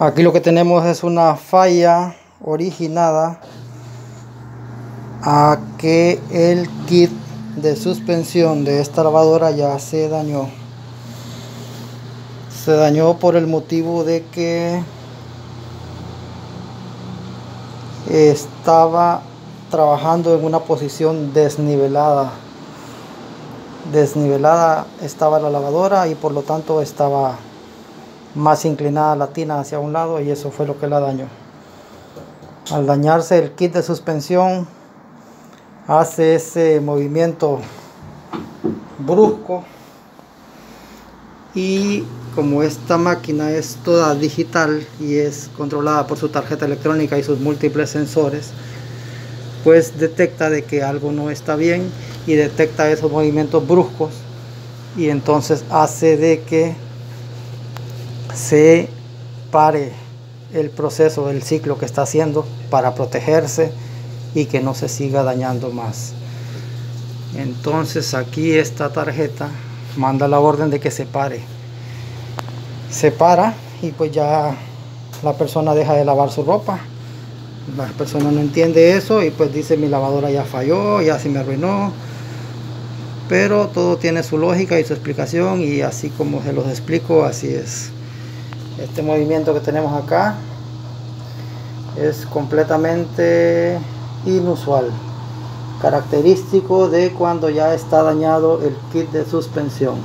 Aquí lo que tenemos es una falla originada a que el kit de suspensión de esta lavadora ya se dañó. Se dañó por el motivo de que estaba trabajando en una posición desnivelada. Desnivelada estaba la lavadora y por lo tanto estaba más inclinada la tina hacia un lado, y eso fue lo que la dañó. Al dañarse el kit de suspensión, hace ese movimiento brusco, y como esta máquina es toda digital y es controlada por su tarjeta electrónica y sus múltiples sensores, pues detecta de que algo no está bien y detecta esos movimientos bruscos, y entonces hace de que se pare el proceso, el ciclo que está haciendo para protegerse y que no se siga dañando más. Entonces aquí esta tarjeta manda la orden de que se pare. Se para y pues ya la persona deja de lavar su ropa. La persona no entiende eso y pues dice: mi lavadora ya falló, ya se me arruinó. Pero todo tiene su lógica y su explicación, y así como se los explico, así es. Este movimiento que tenemos acá es completamente inusual, característico de cuando ya está dañado el kit de suspensión.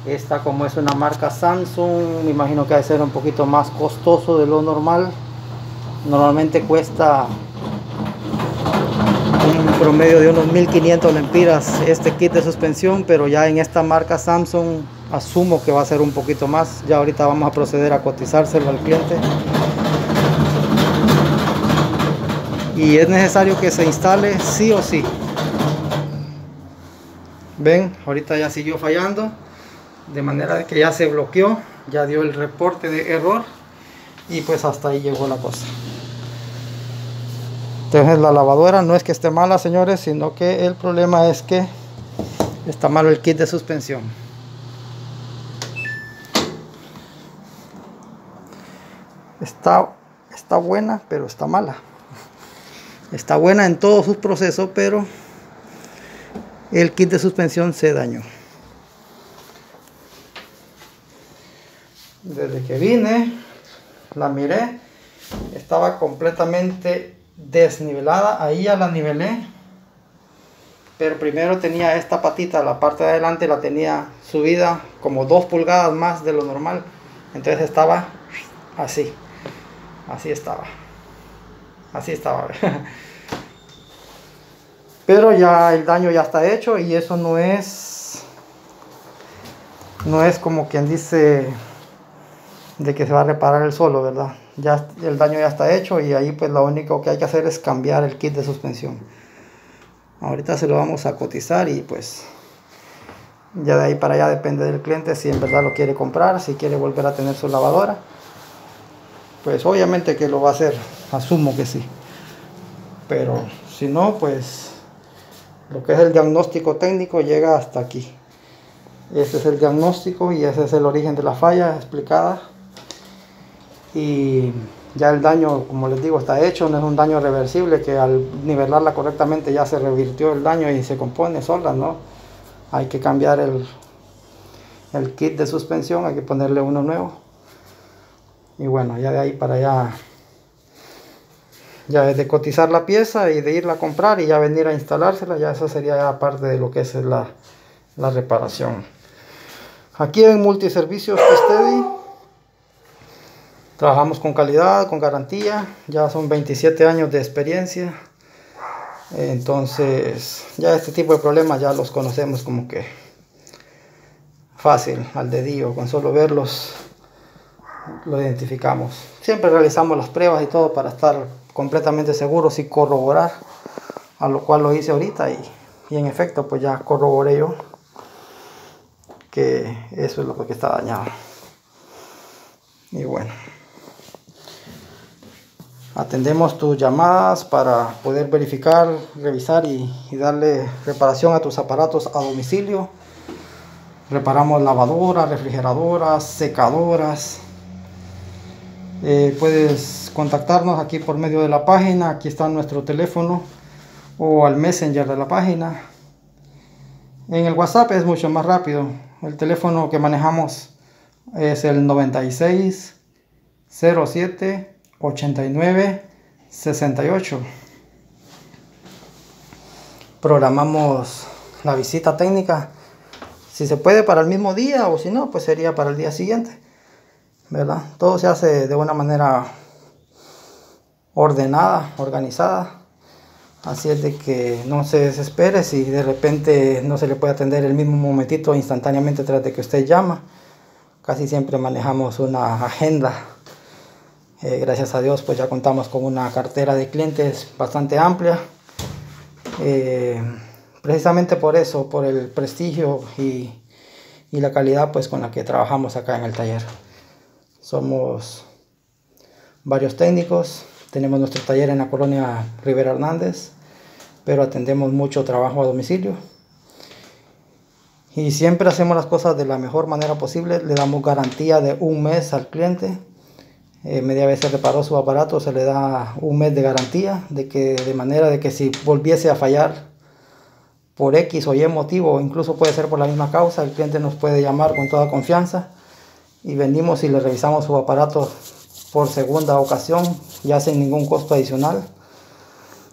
Esta, como es una marca Samsung, me imagino que ha de ser un poquito más costoso de lo normal. Normalmente cuesta un promedio de unos 1500 lempiras este kit de suspensión, pero ya en esta marca Samsung asumo que va a ser un poquito más. Ya ahorita vamos a proceder a cotizárselo al cliente. Y es necesario que se instale sí o sí. Ven, ahorita ya siguió fallando, de manera que ya se bloqueó, ya dio el reporte de error, y pues hasta ahí llegó la cosa. Entonces la lavadora no es que esté mala, señores, sino que el problema es que está malo el kit de suspensión. Está buena, pero está mala. Está buena en todos sus procesos, pero el kit de suspensión se dañó. Desde que vine, la miré, estaba completamente desnivelada. Ahí ya la nivelé, pero primero tenía esta patita, la parte de adelante la tenía subida como 2 pulgadas más de lo normal. Entonces estaba así. Así estaba. Pero ya el daño ya está hecho, y eso no es como quien dice de que se va a reparar el solo, ¿verdad? Ya el daño ya está hecho, y ahí pues lo único que hay que hacer es cambiar el kit de suspensión. Ahorita se lo vamos a cotizar, y pues ya de ahí para allá depende del cliente si en verdad lo quiere comprar, si quiere volver a tener su lavadora. Pues obviamente que lo va a hacer, asumo que sí. Pero si no, pues lo que es el diagnóstico técnico llega hasta aquí. Este es el diagnóstico y ese es el origen de la falla explicada. Y ya el daño, como les digo, está hecho, no es un daño reversible, que al nivelarla correctamente ya se revirtió el daño y se compone sola, ¿no? Hay que cambiar el kit de suspensión, hay que ponerle uno nuevo. Y bueno, ya de ahí para allá, ya es de cotizar la pieza y de irla a comprar y ya venir a instalársela. Ya eso sería ya parte de lo que es la reparación. Aquí en Multiservicios Steady trabajamos con calidad, con garantía. Ya son 27 años de experiencia. Entonces ya este tipo de problemas ya los conocemos como que fácil, al dedillo. Con solo verlos lo identificamos. Siempre realizamos las pruebas y todo para estar completamente seguros y corroborar, a lo cual lo hice ahorita, y en efecto pues ya corroboré yo que eso es lo que está dañado. Y bueno, atendemos tus llamadas para poder verificar, revisar y darle reparación a tus aparatos a domicilio. Reparamos lavadoras, refrigeradoras, secadoras, Puedes contactarnos aquí por medio de la página. Aquí está nuestro teléfono o al Messenger de la página. En el WhatsApp es mucho más rápido. El teléfono que manejamos es el 96 07 89 68. Programamos la visita técnica, si se puede para el mismo día, o si no, pues sería para el día siguiente, ¿verdad? Todo se hace de una manera ordenada, organizada. Así es de que no se desespere si de repente no se le puede atender el mismo momentito instantáneamente tras de que usted llama. Casi siempre manejamos una agenda. Gracias a Dios pues ya contamos con una cartera de clientes bastante amplia. Precisamente por eso, por el prestigio y la calidad pues con la que trabajamos acá en el taller. Somos varios técnicos. Tenemos nuestro taller en la colonia Rivera Hernández, pero atendemos mucho trabajo a domicilio. Y siempre hacemos las cosas de la mejor manera posible. Le damos garantía de un mes al cliente. Media vez se reparó su aparato, se le da un mes de garantía, de manera de que si volviese a fallar por X o Y motivo, incluso puede ser por la misma causa, el cliente nos puede llamar con toda confianza y venimos y le revisamos su aparato por segunda ocasión, ya sin ningún costo adicional.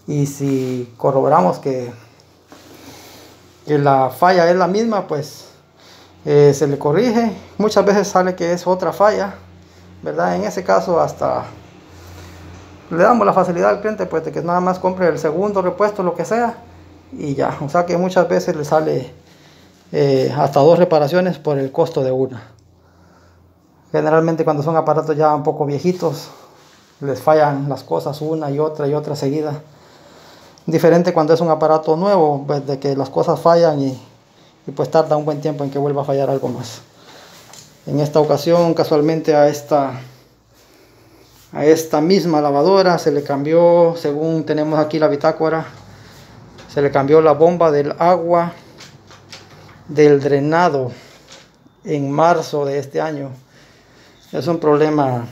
Y si corroboramos que la falla es la misma, pues se le corrige. Muchas veces sale que es otra falla, ¿verdad? En ese caso hasta le damos la facilidad al cliente pues de que nada más compre el segundo repuesto, lo que sea, y ya. O sea que muchas veces le sale hasta 2 reparaciones por el costo de una. Generalmente cuando son aparatos ya un poco viejitos, les fallan las cosas una y otra seguida. Diferente cuando es un aparato nuevo, pues de que las cosas fallan y pues tarda un buen tiempo en que vuelva a fallar algo más. En esta ocasión casualmente a esta misma lavadora se le cambió, según tenemos aquí la bitácora, se le cambió la bomba del agua del drenado en marzo de este año. Es un problema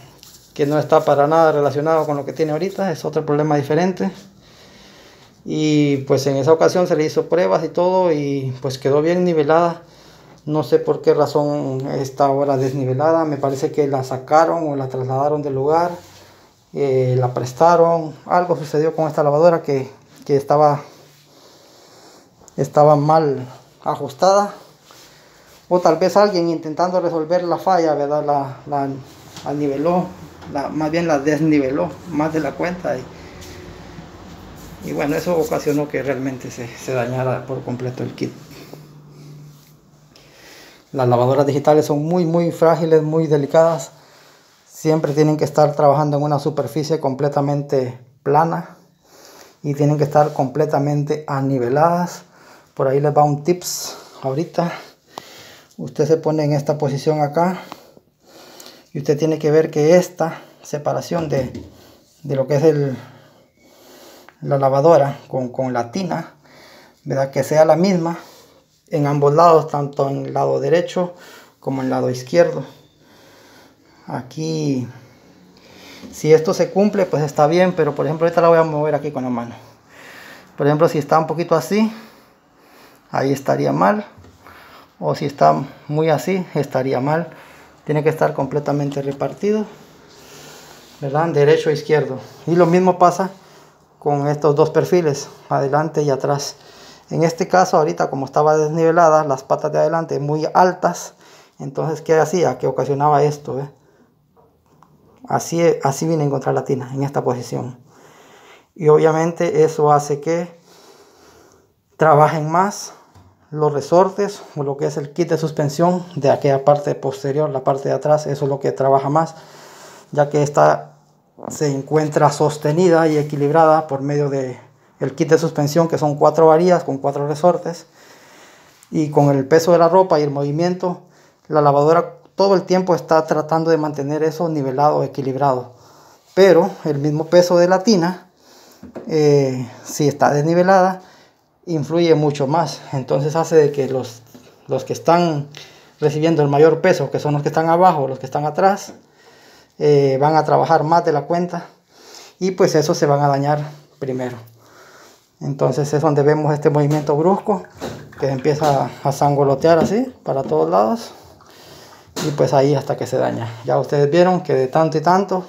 que no está para nada relacionado con lo que tiene ahorita, es otro problema diferente. Y pues en esa ocasión se le hizo pruebas y todo y pues quedó bien nivelada. No sé por qué razón está ahora desnivelada. Me parece que la sacaron o la trasladaron del lugar, la prestaron. Algo sucedió con esta lavadora que estaba mal ajustada, o tal vez alguien intentando resolver la falla, ¿verdad? La niveló, más bien la desniveló más de la cuenta y bueno, eso ocasionó que realmente se dañara por completo el kit. Las lavadoras digitales son muy frágiles, muy delicadas. Siempre tienen que estar trabajando en una superficie completamente plana y tienen que estar completamente aniveladas. Por ahí les va un tips ahorita. Usted se pone en esta posición acá y usted tiene que ver que esta separación de lo que es la lavadora con la tina, ¿verdad? Que sea la misma en ambos lados, tanto en el lado derecho como en el lado izquierdo. Aquí, si esto se cumple, pues está bien, pero por ejemplo ahorita la voy a mover aquí con la mano. Por ejemplo, si está un poquito así, ahí estaría mal, o si está muy así, estaría mal. Tiene que estar completamente repartido, ¿verdad? Derecho e izquierdo. Y lo mismo pasa con estos dos perfiles, adelante y atrás. En este caso ahorita, como estaba desnivelada, las patas de adelante muy altas, entonces ¿qué hacía? Que ocasionaba esto, ¿eh? Así viene a encontrar la tina, en esta posición. Y obviamente eso hace que trabajen más los resortes o lo que es el kit de suspensión de aquella parte posterior, la parte de atrás. Eso es lo que trabaja más, ya que esta se encuentra sostenida y equilibrada por medio de el kit de suspensión, que son 4 varillas con 4 resortes, y con el peso de la ropa y el movimiento, la lavadora todo el tiempo está tratando de mantener eso nivelado, equilibrado. Pero el mismo peso de la tina, si está desnivelada, influye mucho más. Entonces hace de que los que están recibiendo el mayor peso, que son los que están abajo, los que están atrás, van a trabajar más de la cuenta y pues eso se van a dañar primero. Entonces es donde vemos este movimiento brusco que empieza a sangolotear así para todos lados, y pues ahí hasta que se daña. Ya ustedes vieron que de tanto y tanto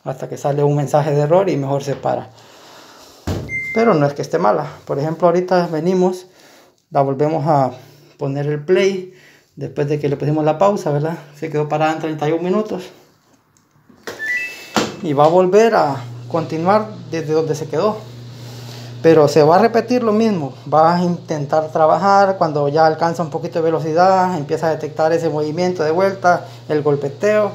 hasta que sale un mensaje de error y mejor se para. Pero no es que esté mala. Por ejemplo, ahorita venimos, la volvemos a poner el play después de que le pusimos la pausa, ¿verdad? Se quedó parada en 31 minutos y va a volver a continuar desde donde se quedó, pero se va a repetir lo mismo. Va a intentar trabajar cuando ya alcanza un poquito de velocidad, empieza a detectar ese movimiento de vuelta, el golpeteo,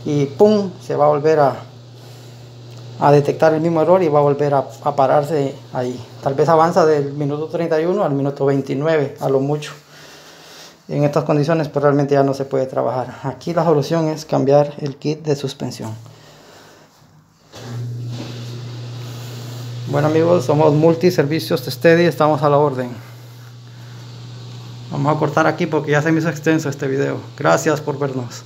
y pum, se va a volver a detectar el mismo error y va a volver a pararse ahí. Tal vez avanza del minuto 31 al minuto 29 a lo mucho. En estas condiciones pues realmente ya no se puede trabajar. Aquí la solución es cambiar el kit de suspensión. Bueno amigos, somos Multiservicios Steady, estamos a la orden. Vamos a cortar aquí porque ya se me hizo extenso este video. Gracias por vernos.